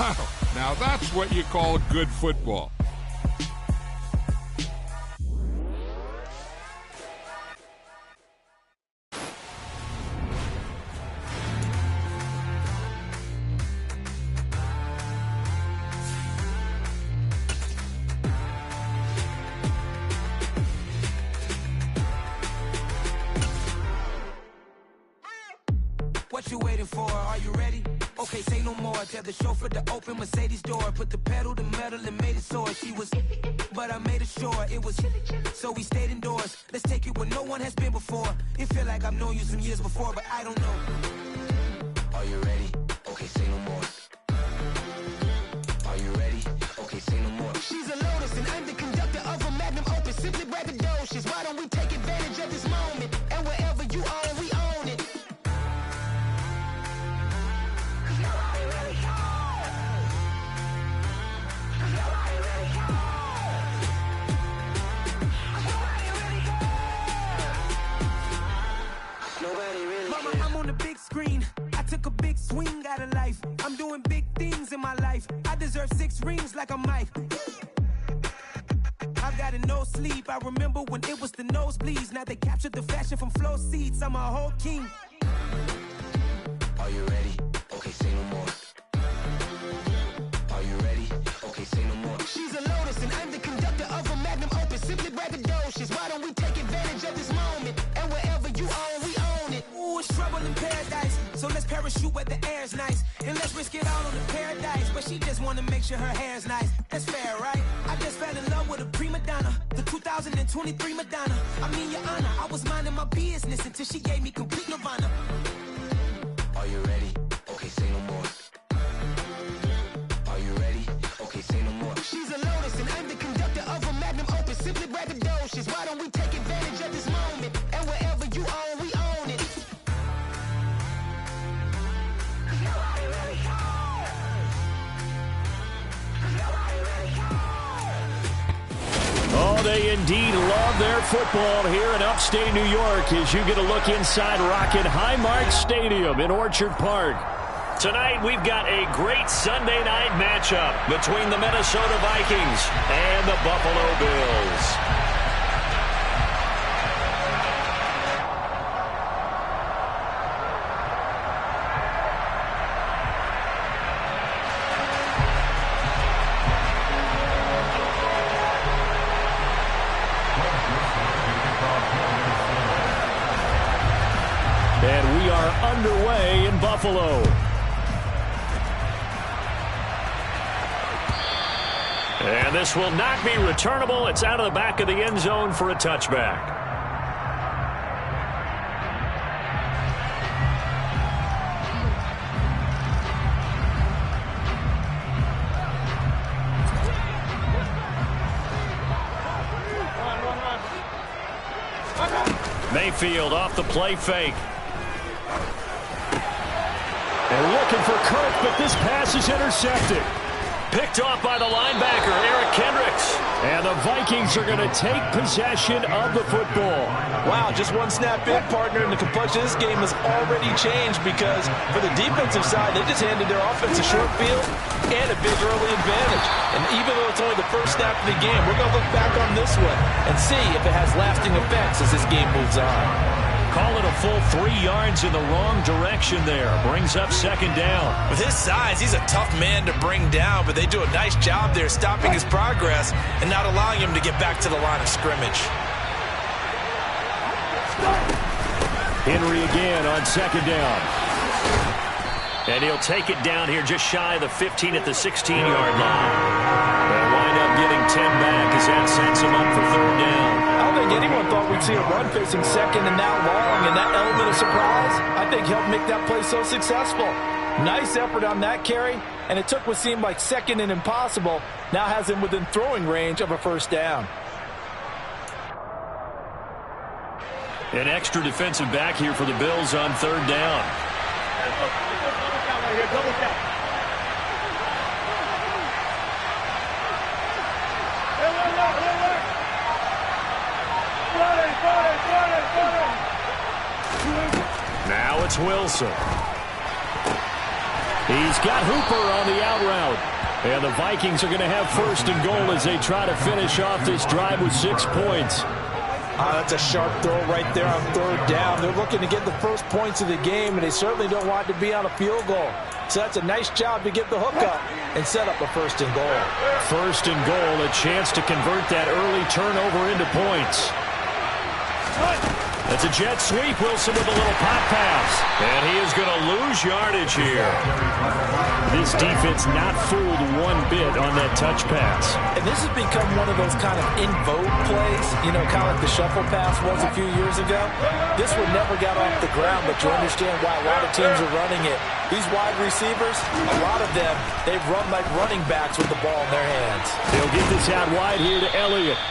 Wow, now that's what you call good football. What you waiting for? Are you ready? Okay, say no more. Tell the chauffeur to open Mercedes door. Put the pedal to metal and made it soar. She was, but I made it sure it was. So we stayed indoors. Let's take it where no one has been before. It feel like I've known you some years before, but I don't know. Are you ready? Okay, say no more. Are you ready? Okay, say no more. She's a Lotus and I'm the conductor of a Magnum Opus. Simply braggadocious. Why don't we take advantage of this moment? And wherever you are, we own it. Mama, I'm on the big screen. I took a big swing out of life. I'm doing big things in my life. I deserve 6 rings like a Mike. I've got no sleep. I remember when it was the nosebleeds. Now they captured the fashion from flow seats. I'm a whole king. Are you ready? Okay, say no more. Are you ready? Okay, say no more. She's a Lotus and I'm the conductor of a Magnum Opus. Simply braggadocious. Why don't we take advantage of this moment? And wherever you are, we own it. Ooh, it's trouble in paradise. So let's parachute where the air's nice. And let's risk it all on the paradise. But she just wanna make sure her hair's nice. That's fair, right? I just fell in love with a prima donna. The 2023 Madonna. I mean, your honor, I was minding my business until she gave me complete nirvana. Are you ready? Okay, say no more. Are you ready? Okay, say no more. She's a Lotus and I'm the conductor of a Magnum Opus. Simply braggadocious. Why don't we take advantage of this moment? And wherever you are, we own it. Oh, they indeed love their football here in upstate New York as you get a look inside Rocket Highmark Stadium in Orchard Park. Tonight, we've got a great Sunday night matchup between the Minnesota Vikings and the Buffalo Bills. And we are underway in Buffalo. And this will not be returnable. It's out of the back of the end zone for a touchback. Mayfield off the play fake. And looking for Kirk, but this pass is intercepted. Picked off by the linebacker, Eric Kendricks. And the Vikings are going to take possession of the football. Wow, just one snap in, partner, and the complexion of this game has already changed because for the defensive side, they just handed their offense a short field and a big early advantage. And even though it's only the first snap of the game, we're going to look back on this one and see if it has lasting effects as this game moves on. Call it a full 3 yards in the wrong direction there. Brings up second down. With his size, he's a tough man to bring down, but they do a nice job there stopping his progress and not allowing him to get back to the line of scrimmage. Henry again on second down. And he'll take it down here just shy of the 15 at the 16-yard line. They'll wind up getting 10 back as that sets him up for third down. I don't think anyone thought we'd see a run facing second and now long, and that element of surprise, I think, helped make that play so successful. Nice effort on that carry, and it took what seemed like second and impossible, now has him within throwing range of a first down. An extra defensive back here for the Bills on third down. Now it's Wilson. He's got Hooper on the out route. And the Vikings are going to have first and goal as they try to finish off this drive with 6 points. That's a sharp throw right there on third down. They're looking to get the first points of the game, and they certainly don't want to be on a field goal. So that's a nice job to get the hook up and set up a first and goal. First and goal, a chance to convert that early turnover into points. That's a jet sweep. Wilson with a little pop pass. And he is going to lose yardage here. This defense not fooled one bit on that touch pass. And this has become one of those kind of in vogue plays, you know, kind of like the shuffle pass was a few years ago. This one never got off the ground, but you understand why a lot of teams are running it. These wide receivers, a lot of them, they run like running backs with the ball in their hands. They'll get this out wide here to Elliott.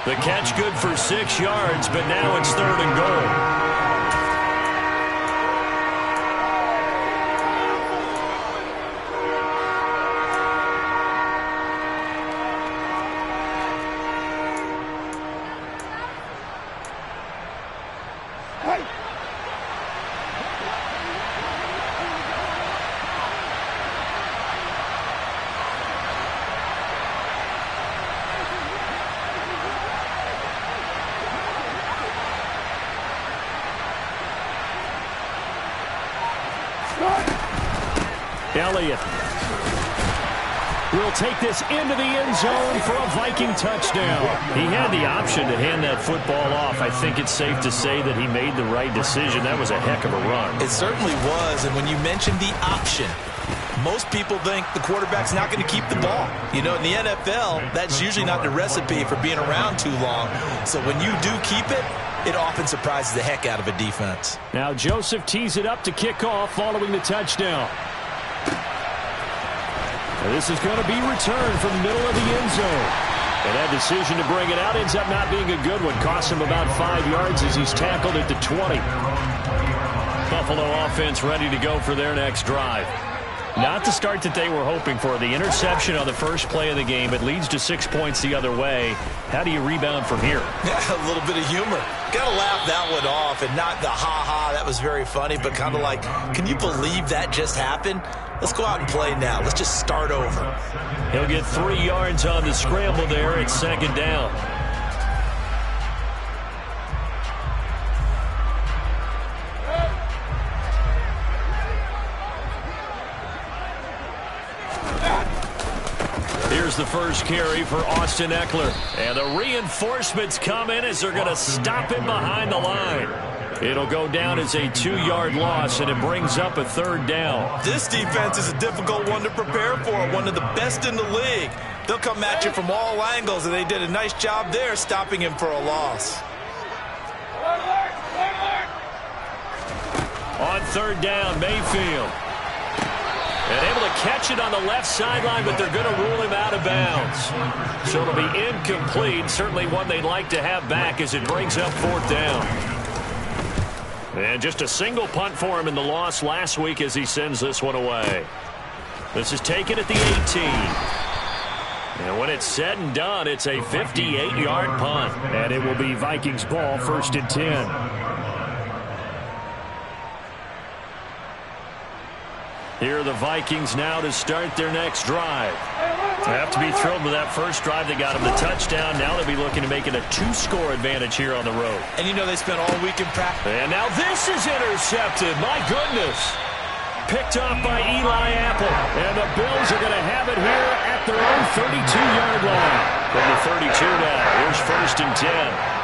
The catch good for 6 yards, but now it's third and goal. Elliott will take this into the end zone for a Viking touchdown. He had the option to hand that football off. I think it's safe to say that he made the right decision. That was a heck of a run. It certainly was, and when you mentioned the option, most people think the quarterback's not going to keep the ball. You know, in the NFL, that's usually not the recipe for being around too long. So when you do keep it, it often surprises the heck out of a defense. Now Joseph tees it up to kick off following the touchdown. This is going to be returned from the middle of the end zone. And that decision to bring it out ends up not being a good one. Cost him about 5 yards as he's tackled at the 20. Buffalo offense ready to go for their next drive. Not the start that they were hoping for. The interception on the first play of the game. It leads to 6 points the other way. How do you rebound from here? Yeah, a little bit of humor. Got to laugh that one off, and not the ha-ha, that was very funny, but kind of like, can you believe that just happened? Let's go out and play now. Let's just start over. He'll get 3 yards on the scramble there. It's second down. Here's the first carry for Austin Eckler. And the reinforcements come in as they're going to stop him behind the line. It'll go down as a 2-yard loss, and it brings up a third down. This defense is a difficult one to prepare for, one of the best in the league. They'll come at you from all angles, and they did a nice job there stopping him for a loss. On third down, Mayfield. And able to catch it on the left sideline, but they're going to rule him out of bounds. So it'll be incomplete. Certainly one they'd like to have back as it brings up fourth down. And just a single punt for him in the loss last week as he sends this one away. This is taken at the 18. And when it's said and done, it's a 58-yard punt. And it will be Vikings ball, 1st and 10. Here are the Vikings now to start their next drive. They have to be thrilled with that first drive. They got him the touchdown. Now they'll be looking to make it a 2-score advantage here on the road. And you know they spent all week in practice. And now this is intercepted. My goodness. Picked off by Eli Apple. And the Bills are going to have it here at their own 32-yard line. From the 32 now. Here's 1st and 10.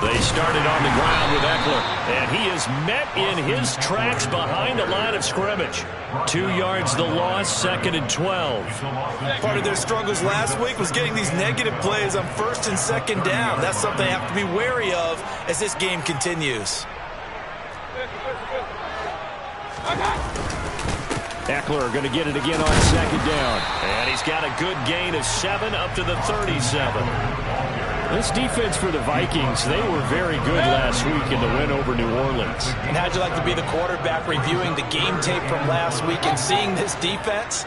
They started on the ground with Eckler, and he is met in his tracks behind the line of scrimmage. 2 yards the loss, 2nd and 12. Part of their struggles last week was getting these negative plays on 1st and 2nd down. That's something they have to be wary of as this game continues. Eckler going to get it again on 2nd down. And he's got a good gain of 7 up to the 37. This defense for the Vikings, they were very good last week in the win over New Orleans. And how'd you like to be the quarterback reviewing the game tape from last week and seeing this defense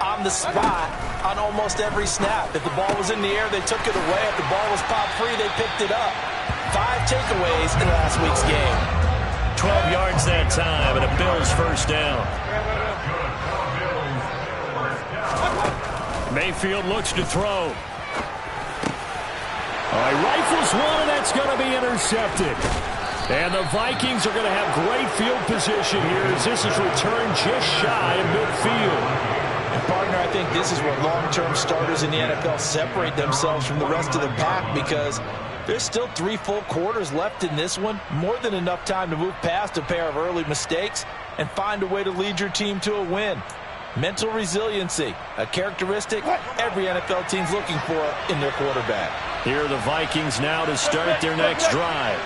on the spot on almost every snap? If the ball was in the air, they took it away. If the ball was popped free, they picked it up. 5 takeaways in last week's game. 12 yards that time, and a Bills first down. Mayfield looks to throw. He rifles one, and that's going to be intercepted. And the Vikings are going to have great field position here as this is returned just shy of midfield. And partner, I think this is where long-term starters in the NFL separate themselves from the rest of the pack, because there's still 3 full quarters left in this one. More than enough time to move past a pair of early mistakes and find a way to lead your team to a win. Mental resiliency, a characteristic every NFL team's looking for in their quarterback. Here are the Vikings now to start their next drive.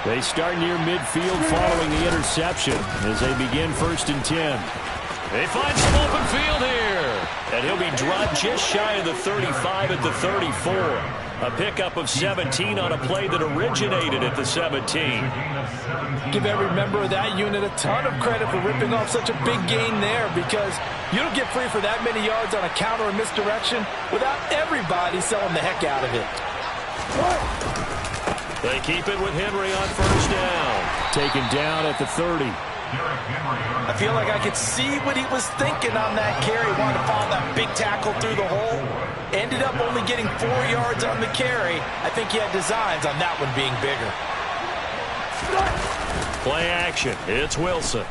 They start near midfield following the interception as they begin 1st and 10. They find some open field here. And he'll be dropped just shy of the 35 at the 34. A pickup of 17 on a play that originated at the 17. Give every member of that unit a ton of credit for ripping off such a big gain there, because you don't get free for that many yards on a counter or misdirection without everybody selling the heck out of it. They keep it with Henry on 1st down. Taken down at the 30. I feel like I could see what he was thinking on that carry. Wanted to follow that big tackle through the hole. Ended up only getting 4 yards on the carry. I think he had designs on that one being bigger. Play action. It's Wilson.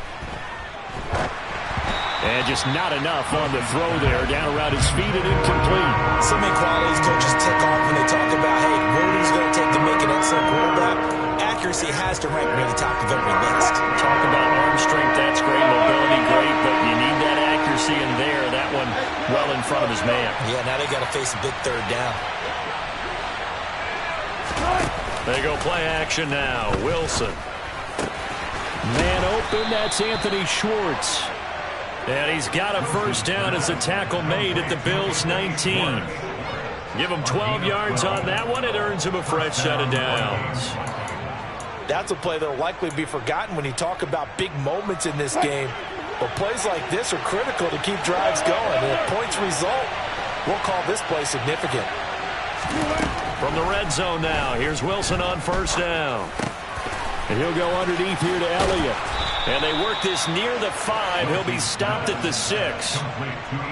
And just not enough on the throw there. Down around his feet and incomplete. So many qualities coaches tick off when they talk about, hey, what is it going to take to make an excellent quarterback? Accuracy has to rank near the top of every list. Talk about arm strength. That's great. Mobility, great. But you need that accuracy in there. That one well in front of his man. Yeah, now they got to face a big 3rd down. They go play action now. Wilson. Man open. That's Anthony Schwartz. And he's got a 1st down as a tackle made at the Bills' 19. Give him 12 yards on that one. It earns him a fresh set of downs. That's a play that will likely be forgotten when you talk about big moments in this game. But plays like this are critical to keep drives going. And if points result, we'll call this play significant. From the red zone now, here's Wilson on 1st down. And he'll go underneath here to Elliott. And they work this near the 5. He'll be stopped at the 6.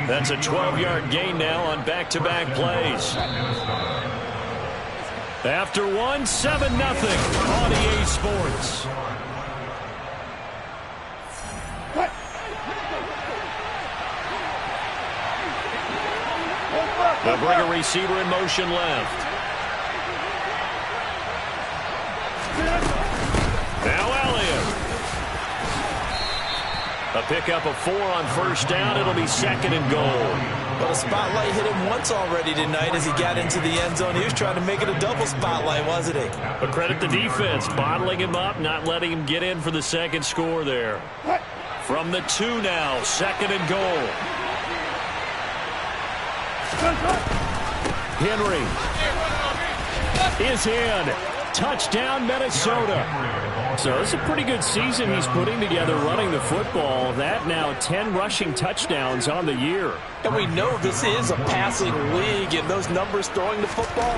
That's a 12-yard gain now on back-to-back plays. After one, 7-0 on EA Sports. They'll bring a receiver in motion left. Now Elliott. A pickup of 4 on 1st down. It'll be 2nd and goal. But a spotlight hit him once already tonight as he got into the end zone. He was trying to make it a double spotlight, wasn't he? But credit the defense, bottling him up, not letting him get in for the 2nd score there. From the 2 now, 2nd and goal. Henry is in. Touchdown, Minnesota. So it's a pretty good season he's putting together running the football. That now 10 rushing touchdowns on the year. And we know this is a passing league, and those numbers throwing the football,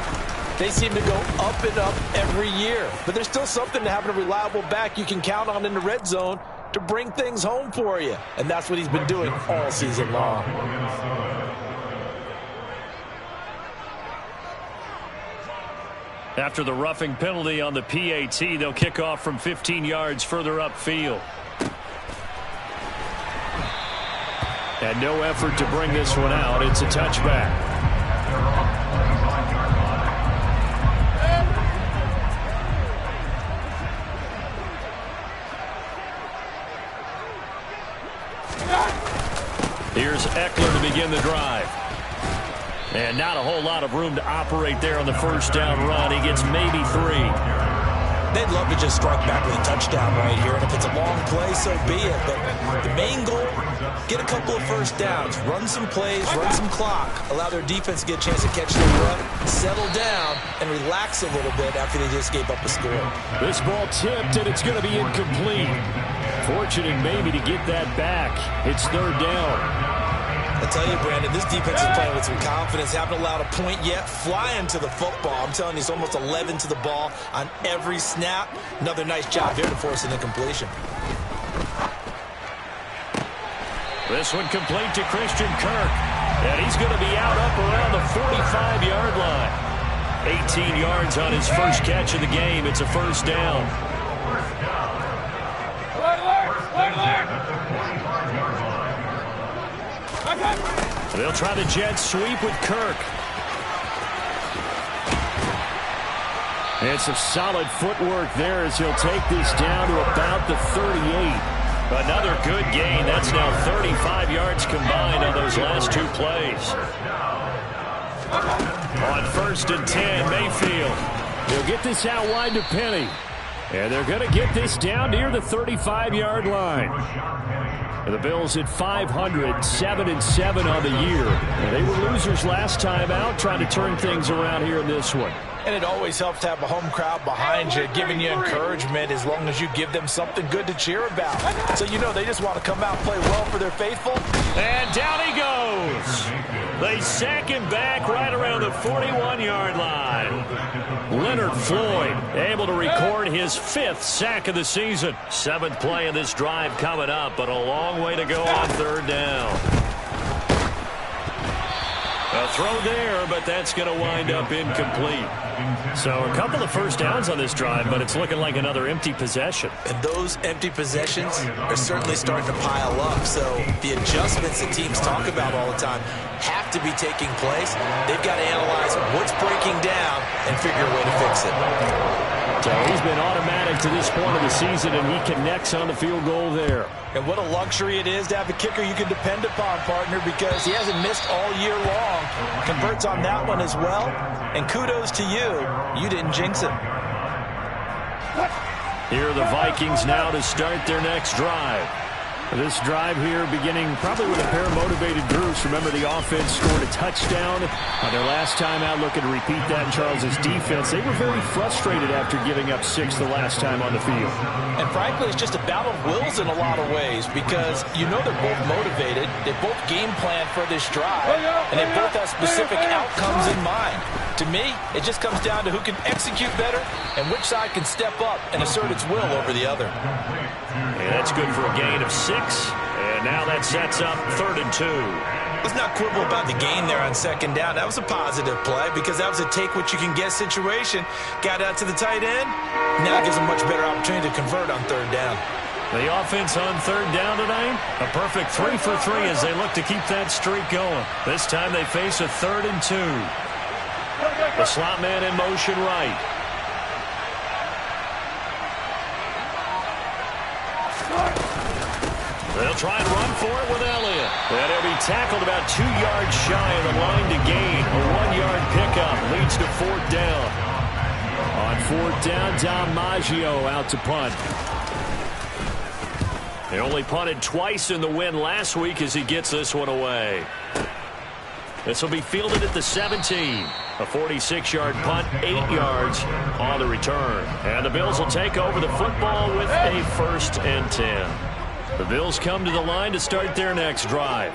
they seem to go up and up every year. But there's still something to having a reliable back you can count on in the red zone to bring things home for you. And that's what he's been doing all season long. After the roughing penalty on the PAT, they'll kick off from 15 yards further upfield. And no effort to bring this one out. It's a touchback. Here's Eckler to begin the drive. And not a whole lot of room to operate there on the 1st down run. He gets maybe 3. They'd love to just strike back with a touchdown right here. And if it's a long play, so be it. But the main goal, get a couple of 1st downs, run some plays, run some clock, allow their defense to get a chance to catch the run, settle down, and relax a little bit after they just gave up a score. This ball tipped, and it's going to be incomplete. Fortunate maybe to get that back. It's 3rd down. I tell you, Brandon, this defense is playing with some confidence. Haven't allowed a point yet. Flying to the football. I'm telling you, it's almost 11 to the ball on every snap. Another nice job there to force an incompletion. This one complete to Christian Kirk. And he's going to be out up around the 45-yard line. 18 yards on his first catch of the game. It's a first down. They'll try the jet sweep with Kirk. And some solid footwork there as he'll take this down to about the 38. Another good gain. That's now 35 yards combined on those last two plays. On 1st and 10, Mayfield. They'll get this out wide to Penny. And they're going to get this down near the 35-yard line. And the Bills at 500, 7-7 on the year. And they were losers last time out, trying to turn things around here in this one. And it always helps to have a home crowd behind you, giving you encouragement as long as you give them something good to cheer about. So you know they just want to come out and play well for their faithful. And down he goes. They sack him back right around the 41-yard line. Leonard Floyd able to record his 5th sack of the season. 7th play of this drive coming up, but a long way to go on 3rd down. A throw there, but that's going to wind up incomplete. So a couple of first downs on this drive, but it's looking like another empty possession. And those empty possessions are certainly starting to pile up. So the adjustments that teams talk about all the time have to be taking place. They've got to analyze what's breaking down and figure a way to fix it. So he's been automatic to this point of the season, and he connects on the field goal there. And what a luxury it is to have a kicker you can depend upon, partner, because he hasn't missed all year long. Converts on that one as well. And kudos to you. You didn't jinx it. Here are the Vikings now to start their next drive. This drive here beginning probably with a pair of motivated groups. Remember, the offense scored a touchdown on their last time out. Looking to repeat that in Charles's defense. They were very frustrated after giving up 6 the last time on the field. And frankly, it's just a battle of wills in a lot of ways because you know they're both motivated. They both game plan for this drive, and they both have specific outcomes in mind. To me, it just comes down to who can execute better and which side can step up and assert its will over the other. And that's good for a gain of 6. And now that sets up 3rd and 2. Let's not quibble about the gain there on 2nd down. That was a positive play because that was a take-what-you-can-get situation. Got out to the tight end. Now it gives them a much better opportunity to convert on 3rd down. The offense on 3rd down tonight, a perfect 3 for 3 as they look to keep that streak going. This time they face a 3rd and 2. The slot man in motion right. They'll try and run for it with Elliott. And he'll be tackled about 2 yards shy of the line to gain. A 1-yard pickup leads to 4th down. On 4th down, Dom Maggio out to punt. They only punted twice in the win last week as he gets this one away. This will be fielded at the 17. A 46-yard punt, 8 yards on the return. And the Bills will take over the football with a 1st and 10. The Bills come to the line to start their next drive.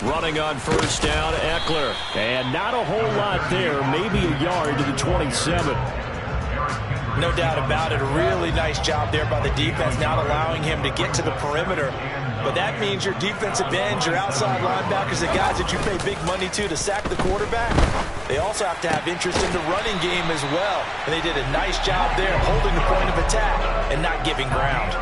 Running on 1st down, Eckler. And not a whole lot there, maybe a yard to the 27. No doubt about it. A really nice job there by the defense, not allowing him to get to the perimeter. But that means your defensive ends, your outside linebackers, the guys that you pay big money to sack the quarterback, they also have to have interest in the running game as well. And they did a nice job there holding the point of attack and not giving ground.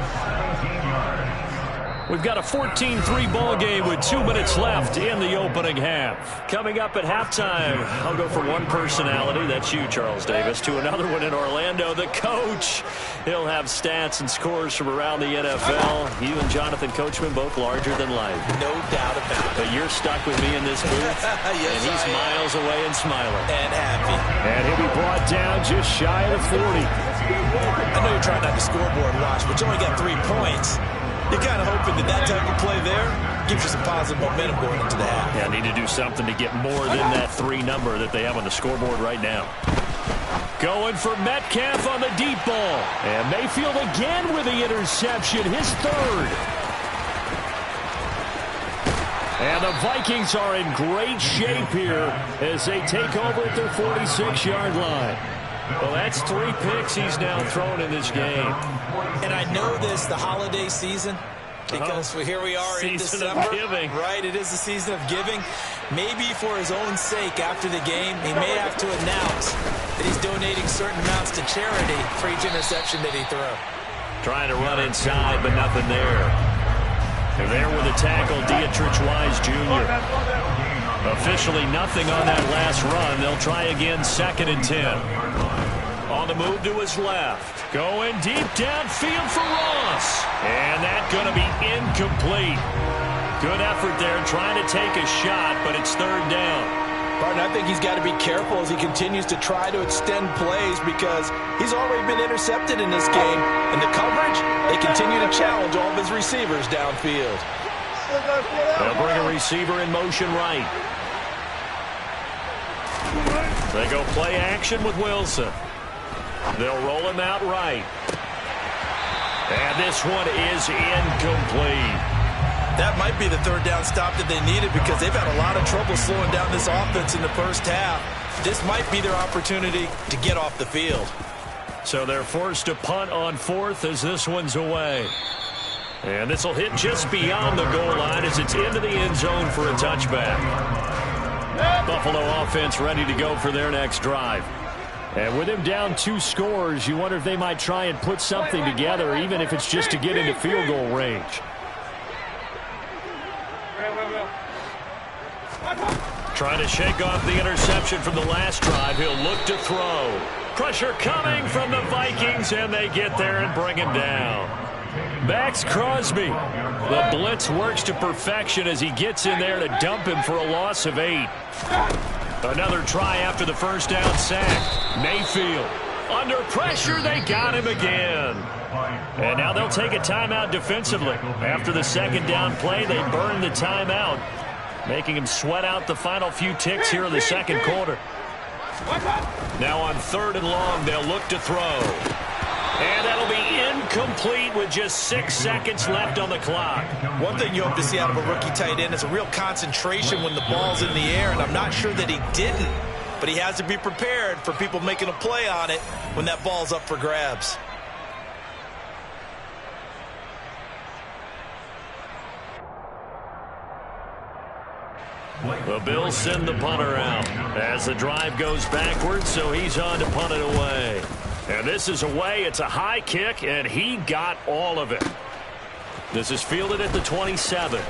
We've got a 14-3 ball game with 2 minutes left in the opening half. Coming up at halftime, I'll go from one personality, that's you, Charles Davis, to another one in Orlando, the coach. He'll have stats and scores from around the NFL. You and Jonathan Coachman, both larger than life. No doubt about it. But you're stuck with me in this booth, yes, and he's miles away and smiling. And happy. And he'll be brought down just shy of the 40. I know you're trying not to scoreboard watch, but you only got 3 points. You're kind of hoping that type of play there gives you some positive momentum going into the half. Yeah, need to do something to get more than that 3 number that they have on the scoreboard right now. Going for Metcalf on the deep ball. And Mayfield again with the interception, his 3rd. And the Vikings are in great shape here as they take over at their 46-yard line. Well, that's 3 picks he's now thrown in this game. And I know this, the holiday season, because here we are in December. Season of giving. Right, it is the season of giving. Maybe for his own sake after the game, he may have to announce that he's donating certain amounts to charity for each interception that he throws. Trying to run inside, but nothing there. And there with the tackle, Dietrich Wise Jr. Officially nothing on that last run. They'll try again, 2nd and 10. On the move to his left. Going deep downfield for Ross. And that's going to be incomplete. Good effort there trying to take a shot, but it's 3rd down. Barton, I think he's got to be careful as he continues to try to extend plays because he's already been intercepted in this game. And the coverage, they continue to challenge all of his receivers downfield. They'll bring a receiver in motion right. They go play action with Wilson. They'll roll him out right. And this one is incomplete. That might be the 3rd down stop that they needed because they've had a lot of trouble slowing down this offense in the first half. This might be their opportunity to get off the field. So they're forced to punt on 4th as this one's away. And this will hit just beyond the goal line as it's into the end zone for a touchback. Buffalo offense ready to go for their next drive. And with him down 2 scores, you wonder if they might try and put something together, even if it's just to get into field goal range. Trying to shake off the interception from the last drive. He'll look to throw. Pressure coming from the Vikings, and they get there and bring him down. Max Crosby. The blitz works to perfection as he gets in there to dump him for a loss of 8. Another try after the first down sack. Mayfield. Under pressure, they got him again. And now they'll take a timeout defensively. After the 2nd down play, they burn the timeout, making him sweat out the final few ticks here in the 2nd quarter. Now on 3rd and long, they'll look to throw. And that'll be incomplete with just 6 seconds left on the clock. One thing you hope to see out of a rookie tight end is a real concentration when the ball's in the air, and I'm not sure that he didn't, but he has to be prepared for people making a play on it when that ball's up for grabs. The Bills send the punter out as the drive goes backwards, so he's on to punt it away. And this is away. It's a high kick, and he got all of it. This is fielded at the 27.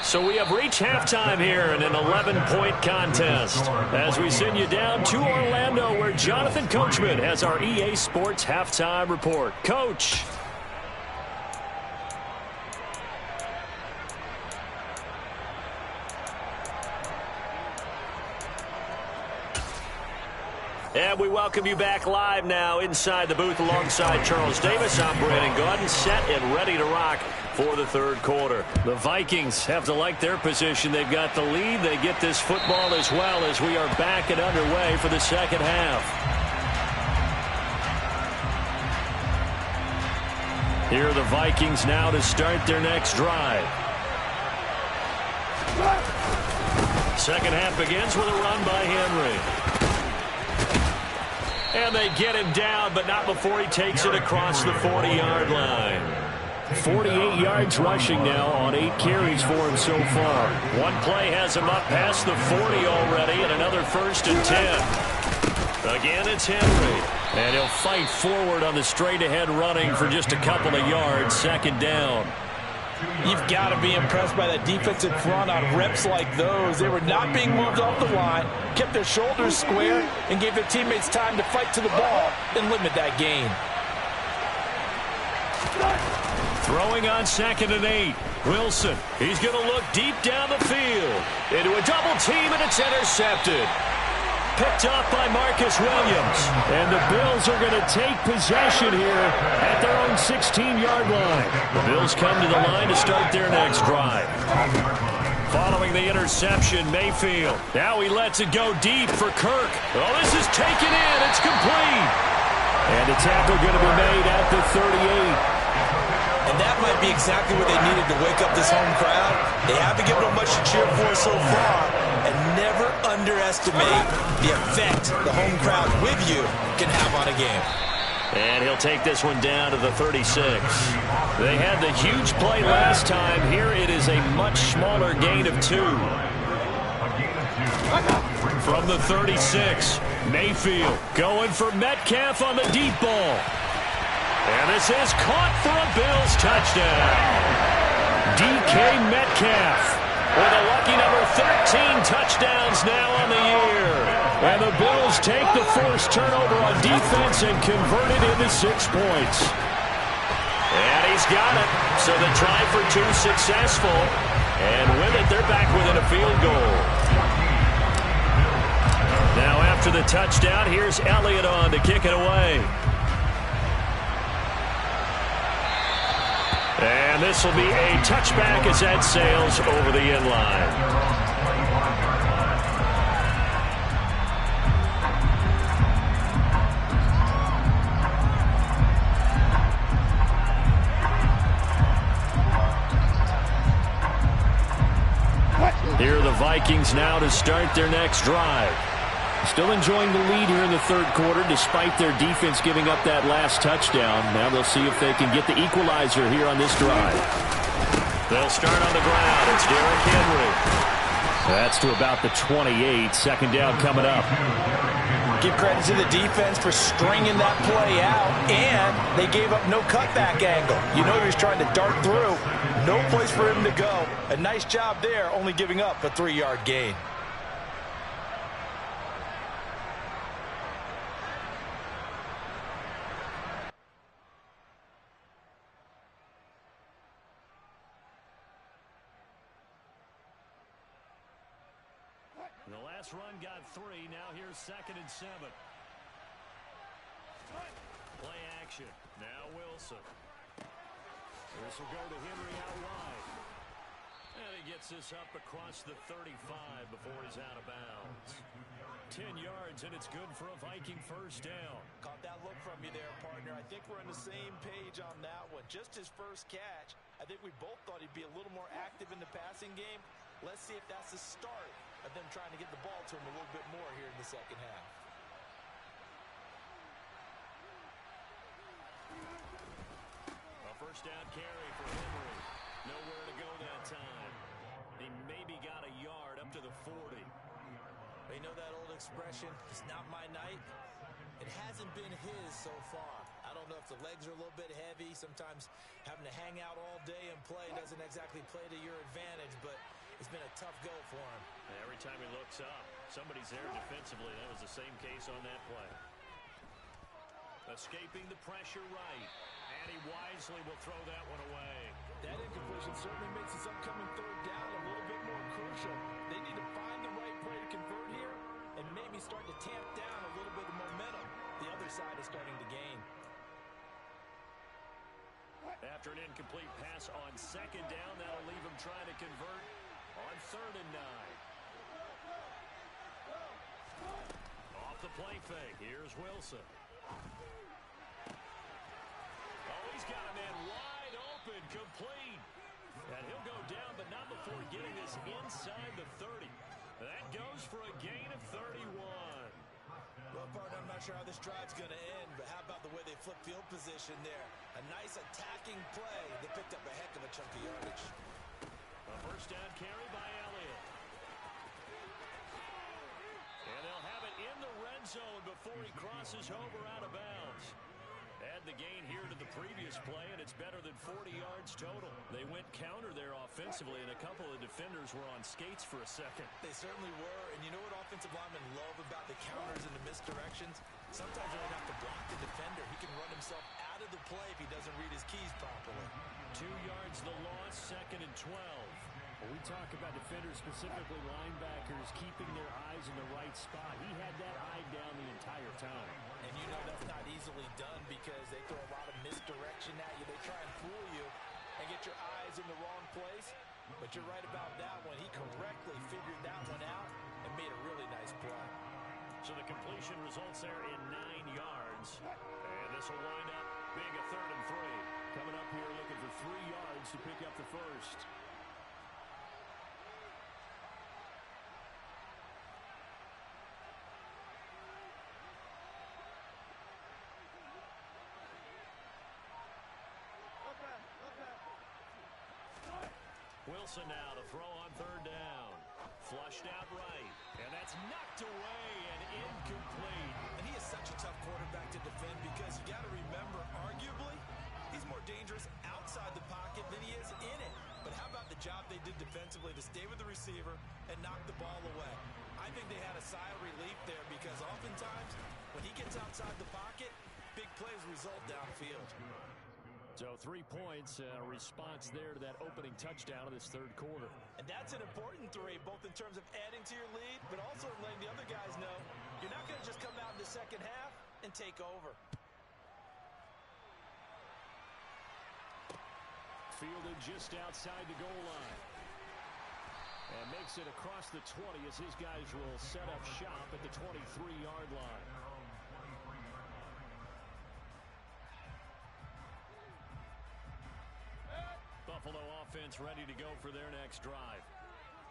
So we have reached halftime here in an 11-point contest as we send you down to Orlando where Jonathan Coachman has our EA Sports halftime report. Coach. And we welcome you back live now inside the booth alongside Charles Davis. I'm Brandon Gaudin, set and ready to rock for the 3rd quarter. The Vikings have to like their position. They've got the lead. They get this football as well as we are back and underway for the 2nd half. Here are the Vikings now to start their next drive. 2nd half begins with a run by Henry. And they get him down, but not before he takes it across the 40-yard line. 48 yards rushing now on 8 carries for him so far. One play has him up past the 40 already, and another 1st and 10. Again, it's Henry. And he'll fight forward on the straight-ahead running for just a couple of yards. 2nd down. You've got to be impressed by that defensive front on reps like those. They were not being moved off the line, kept their shoulders square, and gave their teammates time to fight to the ball and limit that gain. Throwing on 2nd and 8. Wilson, he's going to look deep down the field. Into a double team, and it's intercepted. Picked off by Marcus Williams. And the Bills are going to take possession here at their own 16-yard line. The Bills come to the line to start their next drive. Following the interception, Mayfield. Now he lets it go deep for Kirk. Oh, this is taken in. It's complete. And the tackle going to be made at the 38. And that might be exactly what they needed to wake up this home crowd. They haven't given them much to cheer for so far. And never underestimate the effect the home crowd with you can have on a game. And he'll take this one down to the 36. They had the huge play last time. Here it is a much smaller gain of 2. From the 36, Mayfield going for Metcalf on the deep ball. And this is caught for a Bills touchdown. DK Metcalf with a lucky number 13 touchdowns now on the year. And the Bills take the forced turnover on defense and convert it into 6 points. And he's got it. So the try for 2 successful. And with it, they're back within a field goal. Now after the touchdown, here's Elliott on to kick it away. And this will be a touchback as that sails over the end line. Here are the Vikings now to start their next drive. Still enjoying the lead here in the third quarter despite their defense giving up that last touchdown. Now they'll see if they can get the equalizer here on this drive. They'll start on the ground. It's Derrick Henry. That's to about the 28. Second down coming up. Give credit to the defense for stringing that play out, and they gave up no cutback angle. You know he was trying to dart through. No place for him to go. A nice job there, only giving up a 3-yard gain. The last run got 3. Now here's 2nd and 7. Play action. Now Wilson. This will go to Henry out wide. And he gets this up across the 35 before he's out of bounds. 10 yards, and it's good for a Viking first down. Caught that look from you there, partner. I think we're on the same page on that one. Just his first catch. I think we both thought he'd be a little more active in the passing game. Let's see if that's the start of them trying to get the ball to him a little bit more here in the second half. A first down carry for Henry. Nowhere to go that time. He maybe got a yard up to the 40. You know that old expression, it's not my night? It hasn't been his so far. I don't know if the legs are a little bit heavy. Sometimes having to hang out all day and play doesn't exactly play to your advantage, but it's been a tough go for him. Every time he looks up, somebody's there defensively. That was the same case on that play. Escaping the pressure right. And he wisely will throw that one away. That incompletion certainly makes his upcoming third down a little bit more crucial. They need to find the right play to convert here and maybe start to tamp down a little bit of momentum. The other side is starting to gain. After an incomplete pass on 2nd down, that'll leave him trying to convert on 3rd and 9. Off the play fake. Here's Wilson. Oh, he's got a man wide open, complete. And he'll go down, but not before getting this inside the 30. That goes for a gain of 31. Well, partner, I'm not sure how this drive's going to end, but how about the way they flip field position there? A nice attacking play. They picked up a heck of a chunk of yardage. A first down carry by Elliott. And they'll have it in the red zone before he crosses over out of bounds. Add the gain here to the previous play, and it's better than 40 yards total. They went counter there offensively, and a couple of defenders were on skates for a second. They certainly were, and you know what offensive linemen love about the counters and the misdirections? Sometimes you don't have to block the defender. He can run himself out of the play if he doesn't read his keys properly. 2 yards the loss, 2nd and 12. Well, we talk about defenders, specifically linebackers, keeping their eyes in the right spot. He had that eye down the entire time. And you know that's not easily done because they throw a lot of misdirection at you. They try and fool you and get your eyes in the wrong place. But you're right about that one. He correctly figured that one out and made a really nice play. So the completion results there in 9 yards. And This will wind up being a 3rd and 3. Coming up here looking for 3 yards to pick up the first. Wilson now to throw on 3rd down. Flushed out right. And that's knocked away and incomplete. And he is such a tough quarterback to defend because you got to remember, arguably, he's more dangerous outside the pocket than he is in it. But how about the job they did defensively to stay with the receiver and knock the ball away? I think they had a sigh of relief there because oftentimes when he gets outside the pocket, big plays result downfield. So 3 points, response there to that opening touchdown of this 3rd quarter. And that's an important 3, both in terms of adding to your lead, but also letting the other guys know you're not going to just come out in the second half and take over. Fielded just outside the goal line. And makes it across the 20 as his guys will set up shop at the 23-yard line. Buffalo offense ready to go for their next drive.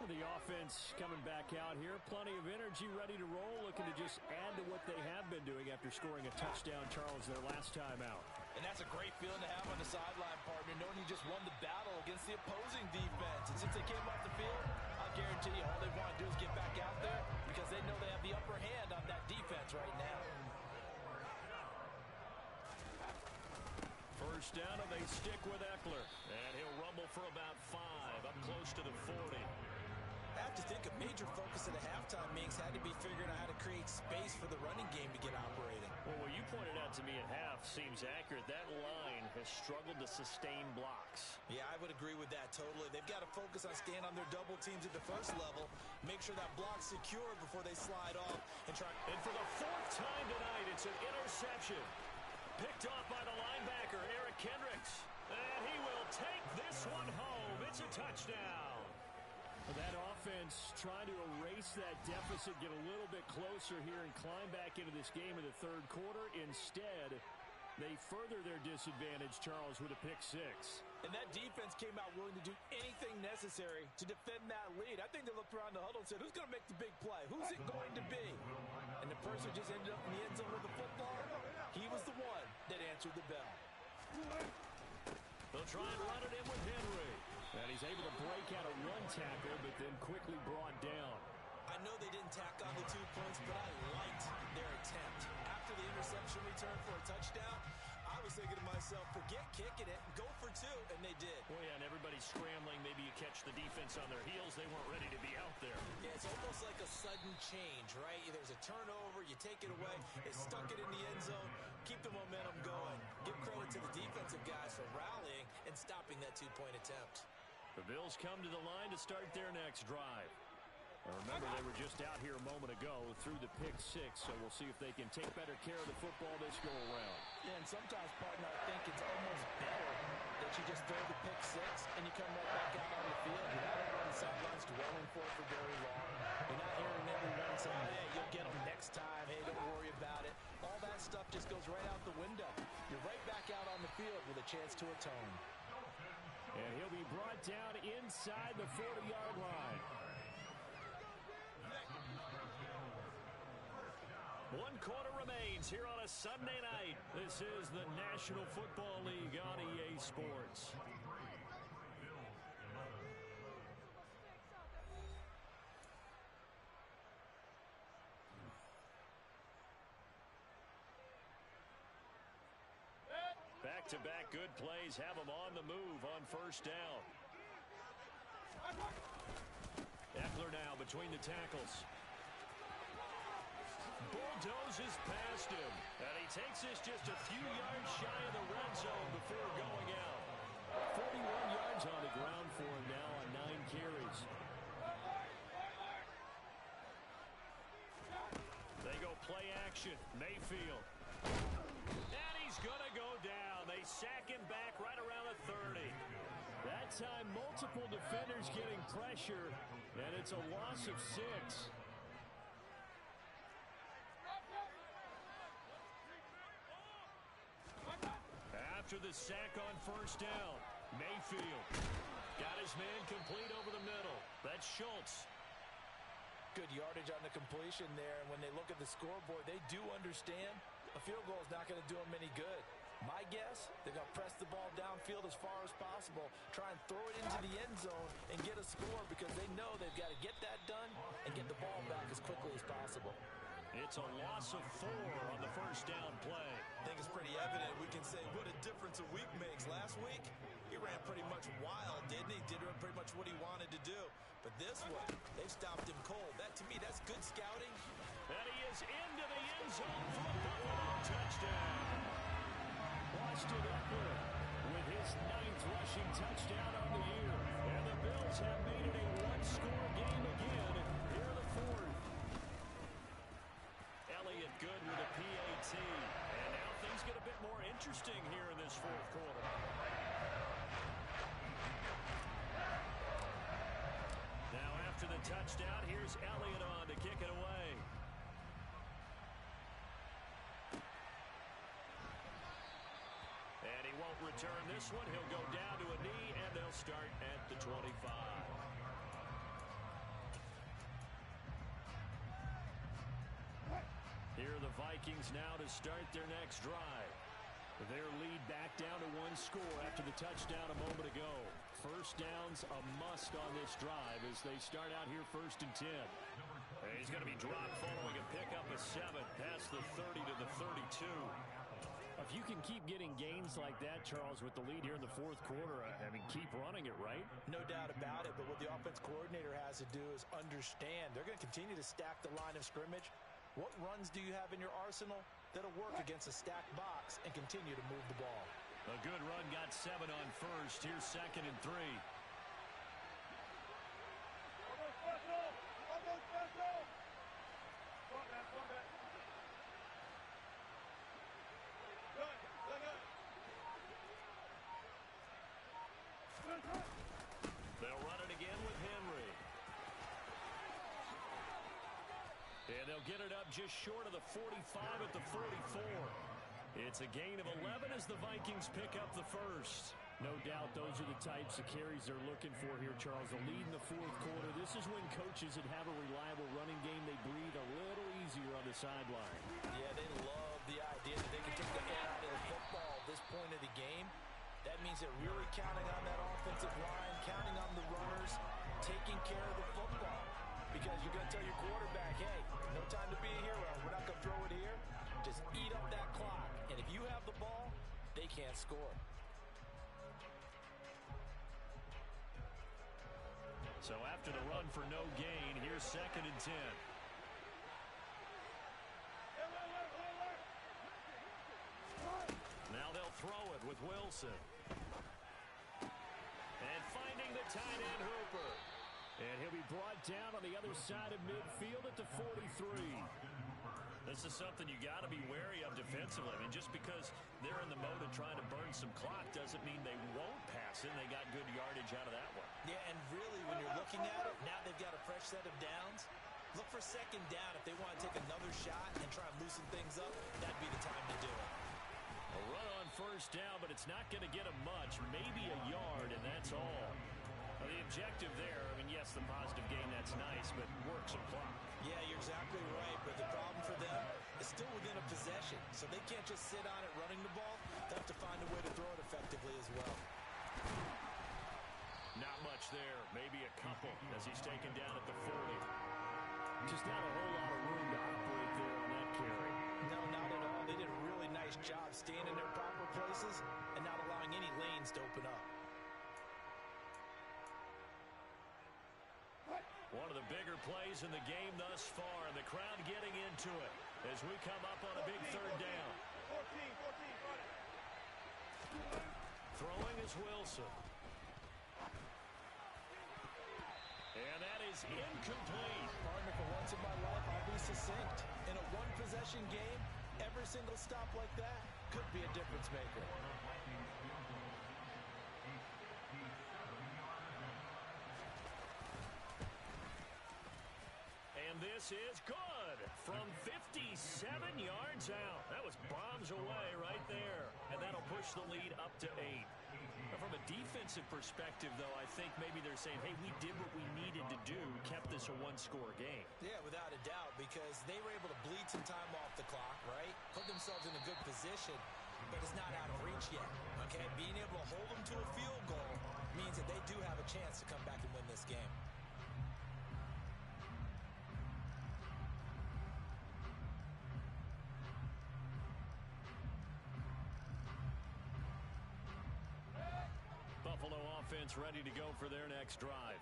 The offense coming back out here. Plenty of energy, ready to roll, looking to just add to what they have been doing after scoring a touchdown, Charles, their last time out. And that's a great feeling to have on the sideline, partner, knowing you just won the battle against the opposing defense. And since they came off the field, I'll guarantee you all they want to do is get back out there because they know they have the upper hand on that defense right now. First down, and they stick with Eckler. And he'll rumble for about 5, up close to the 40. I have to think a major focus at a halftime, Minks, had to be figuring out how to create space for the running game to get operating. Well, what you pointed out to me at half seems accurate. That line has struggled to sustain blocks. Yeah, I would agree with that totally. They've got to focus on staying on their double teams at the first level, make sure that block's secure before they slide off and try. And for the 4th time tonight, it's an interception. Picked off by the linebacker, Eric Kendricks. And he will take this one home. It's a touchdown. That offense trying to erase that deficit, get a little bit closer here and climb back into this game in the 3rd quarter. Instead, they further their disadvantage, Charles, with a pick 6. And that defense came out willing to do anything necessary to defend that lead. I think they looked around the huddle and said, who's going to make the big play? Who's it going to be? And the person just ended up in the end zone with the football. He was the one that answered the bell. They'll try and run it in with Henry. And he's able to break out of 1 tackle, but then quickly brought down. I know they didn't tack on the 2 points, but I liked their attempt. After the interception return for a touchdown, I was thinking to myself, forget kicking it, go for 2, and they did. Well, yeah, and everybody's scrambling. Maybe you catch the defense on their heels. They weren't ready to be out there. Yeah, it's almost like a sudden change, right? There's a turnover, you take it away, they stuck it in the end zone, keep the momentum going. Give credit to the defensive guys for rallying and stopping that 2-point attempt. The Bills come to the line to start their next drive. Now remember, they were just out here a moment ago through the pick 6, so we'll see if they can take better care of the football this go-around. Yeah, and sometimes, partner, I think it's almost better that you just throw the pick 6 and you come right back out on the field. You're not on the sidelines dwelling for it for very long. You're not hearing everyone saying, hey, you'll get them next time. Hey, don't worry about it. All that stuff just goes right out the window. You're right back out on the field with a chance to atone. And he'll be brought down inside the 40-yard line. 1 quarter remains here on a Sunday night. This is the National Football League on EA Sports. Back-to-back good plays have them on the move on first down. Eckler now between the tackles. Bulldozes past him. And he takes this just a few yards shy of the red zone before going out. 41 yards on the ground for him now on 9 carries. They go play action. Mayfield. And he's going to go down. They sack him back right around the 30. That time, multiple defenders getting pressure, and it's a loss of 6. after the sack on first down. Mayfield got his man complete over the middle. That's Schultz. Good yardage on the completion there, and when they look at the scoreboard, they do understand a field goal is not going to do them any good. My guess, they're going to press the ball downfield as far as possible, try and throw it into the end zone and get a score because they know they've got to get that done and get the ball back as quickly as possible. It's a loss of 4 on the first down play. I think it's pretty evident. We can say what a difference a week makes. Last week, he ran pretty much wild, didn't he? Did pretty much what he wanted to do. But this one, they've stopped him cold. That, to me, that's good scouting. And he is into the end zone for a Buffalo touchdown. Austin Eckler with his 9th rushing touchdown on the year. And the Bills have made it a one-score game again here in the 4th. Elliott good with a PAT. And now things get a bit more interesting here in this 4th quarter. Now after the touchdown, here's Elliott on to kick it away. And he won't return this one. He'll go down to a knee, and they'll start at the 25. Here are the Vikings now to start their next drive. Their lead back down to 1 score after the touchdown a moment ago. First down's a must on this drive as they start out here 1st and 10. And he's going to be dropped following a pickup of 7 past the 30 to the 32. If you can keep getting gains like that, Charles, with the lead here in the 4th quarter, I mean, keep running it, right? No doubt about it, but what the offense coordinator has to do is understand they're going to continue to stack the line of scrimmage. What runs do you have in your arsenal that'll work against a stacked box and continue to move the ball? A good run got 7 on first. Here's 2nd and 3. They'll run it again with Henry. And they'll get it up just short of the 45 at the 44. It's a gain of 11 as the Vikings pick up the first. No doubt those are the types of carries they're looking for here, Charles. The lead in the 4th quarter. This is when coaches that have a reliable running game, they breathe a little easier on the sideline. Yeah, they love the idea that they can take the air out of the football at this point of the game. That means they're really counting on that offensive line, counting on the runners, taking care of the football. Because you're going to tell your quarterback, hey, no time to be a hero. We're not going to throw it here. Just eat up that clock. And if you have the ball, they can't score. So after the run for no gain, here's 2nd and 10. Now they'll throw it with Wilson. And finding the tight end Hooper. And he'll be brought down on the other side of midfield at the 43. This is something you got to be wary of defensively. I mean, just because they're in the mode of trying to burn some clock doesn't mean they won't pass it. They got good yardage out of that one. Yeah, and really, when you're looking at it, now they've got a fresh set of downs. Look for 2nd down. If they want to take another shot and try and loosen things up, that'd be the time to do it. A run on first down, but it's not going to get them much. Maybe a yard, and that's all. Well, the objective there, I mean, yes, the positive gain, that's nice, but work some clock. Yeah, you're exactly right, but the problem for them is still within a possession, so they can't just sit on it running the ball. They have to find a way to throw it effectively as well. Not much there, maybe a couple as he's taken down at the 40. Just not a whole lot of room to operate there on that carry. No, not at all. They did a really nice job staying in their proper places and not allowing any lanes to open up. One of the bigger plays in the game thus far, and the crowd getting into it as we come up on a big 3rd down. 14. Throwing is Wilson. And that is incomplete. Partner, for once in my life, I'll be succinct. In a one-possession game, every single stop like that could be a difference maker. And this is good from 57 yards out. That was bombs away right there. And that'll push the lead up to 8. From a defensive perspective, though, I think maybe they're saying, hey, we did what we needed to do, kept this a one-score game. Yeah, without a doubt, because they were able to bleed some time off the clock, right? Put themselves in a good position, but it's not out of reach yet, okay? Being able to hold them to a field goal means that they do have a chance to come back and win this game. Buffalo offense ready to go for their next drive.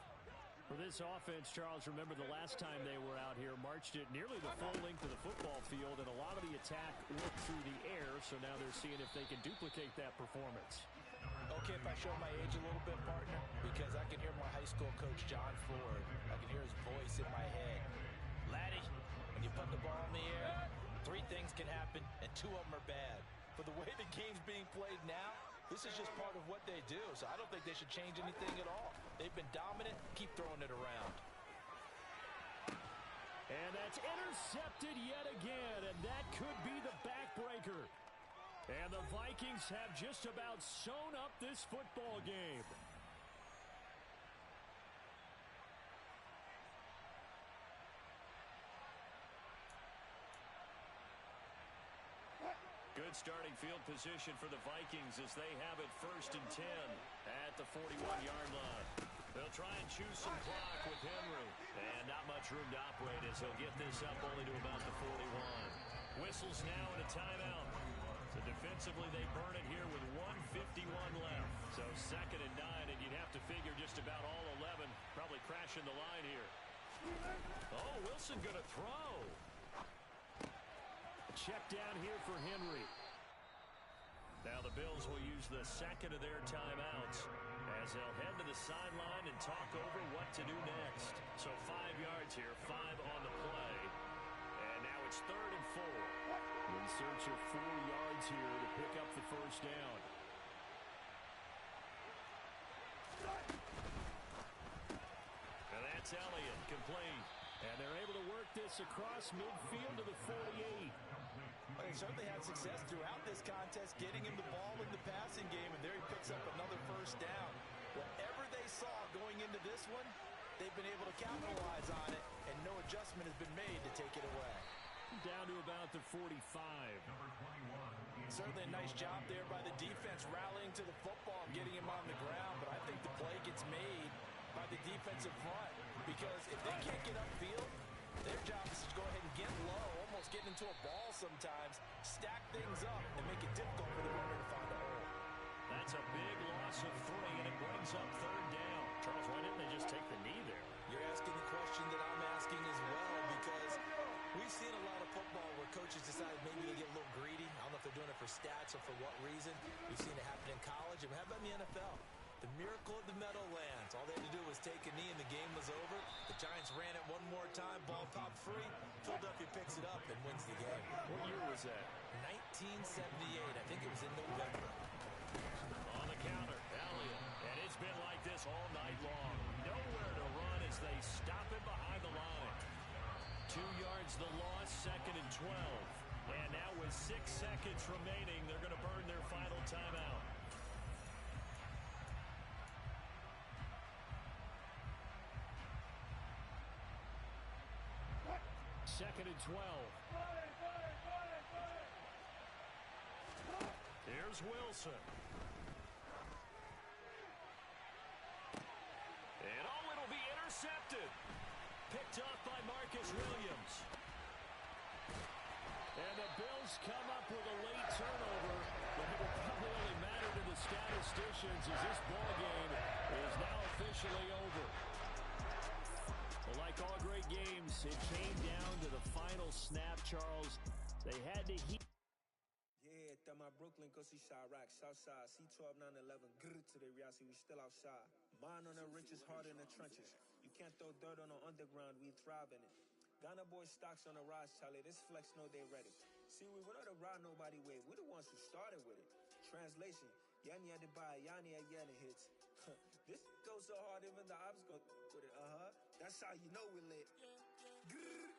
For this offense, Charles, remember the last time they were out here, marched it nearly the full length of the football field, and a lot of the attack worked through the air, so now they're seeing if they can duplicate that performance. Okay, if I show my age a little bit, partner, because I can hear my high school coach, John Ford. I can hear his voice in my head. Laddie, when you put the ball in the air, 3 things can happen, and 2 of them are bad. But the way the game's being played now, this is just part of what they do, so I don't think they should change anything at all. They've been dominant. Keep throwing it around. And that's intercepted yet again, and that could be the backbreaker. And the Vikings have just about sewn up this football game. Good starting field position for the Vikings as they have it 1st and 10 at the 41-yard line. They'll try and choose some clock with Henry. And not much room to operate as he'll get this up only to about the 41. Whistles now and a timeout. So defensively they burn it here with 1:51 left. So 2nd and 9, and you'd have to figure just about all 11 probably crashing the line here. Oh, Wilson going to throw. Check down here for Henry. Now the Bills will use the 2nd of their timeouts as they'll head to the sideline and talk over what to do next. So 5 yards here, 5 on the play. And now it's 3rd and 4. In search of 4 yards here to pick up the 1st down. And that's Elliott, complete. And they're able to work this across midfield to the 48. Well, they certainly had success throughout this contest, getting him the ball in the passing game, and there he picks up another 1st down. Whatever they saw going into this one, they've been able to capitalize on it, and no adjustment has been made to take it away. Down to about the 45. Certainly a nice job there by the defense, rallying to the football and getting him on the ground, but I think the play gets made by the defensive front, because if they can't get upfield, their job is to go ahead and get low, almost get into a ball sometimes, stack things up, and make it difficult for the runner to find a hole. That's a big loss of 3, and it brings up 3rd down. Charles, why didn't they just take the knee there? You're asking the question that I'm asking as well, because we've seen a lot of football where coaches decide maybe they get a little greedy. I don't know if they're doing it for stats or for what reason. We've seen it happen in college, and how about in the NFL? The miracle of the Meadowlands. All they had to do was take a knee and the game was over. The Giants ran it one more time. Ball popped free. Philadelphia picks it up and wins the game. What year was that? 1978. I think it was in November. On the counter, Elliott. And it's been like this all night long. Nowhere to run as they stop him behind the line. 2 yards the loss, 2nd and 12. And now with 6 seconds remaining, they're going to burn their final timeout. 2nd and 12. Here's Wilson. And oh, it'll be intercepted. Picked off by Marcus Williams. And the Bills come up with a late turnover, but it will probably only matter to the statisticians as this ball game is now officially over. Well, like all great games, it came down to the final snap, Charles. They had to heat. Yeah, that my Brooklyn, go see Chirac, Southside, C12, 911, grrr to the reality, we still outside. Mine on the riches, hard in the trenches. You can't throw dirt on the underground, we thrive in it. Ghana boys stocks on the rise, Charlie, this flex know they ready. See, we were not to ride nobody way, we the ones who started with it. Translation, Yanni had to buy, Yanni had Yanni hits. This goes so hard, even the ops go with it, That's how you know we lit. Grrr.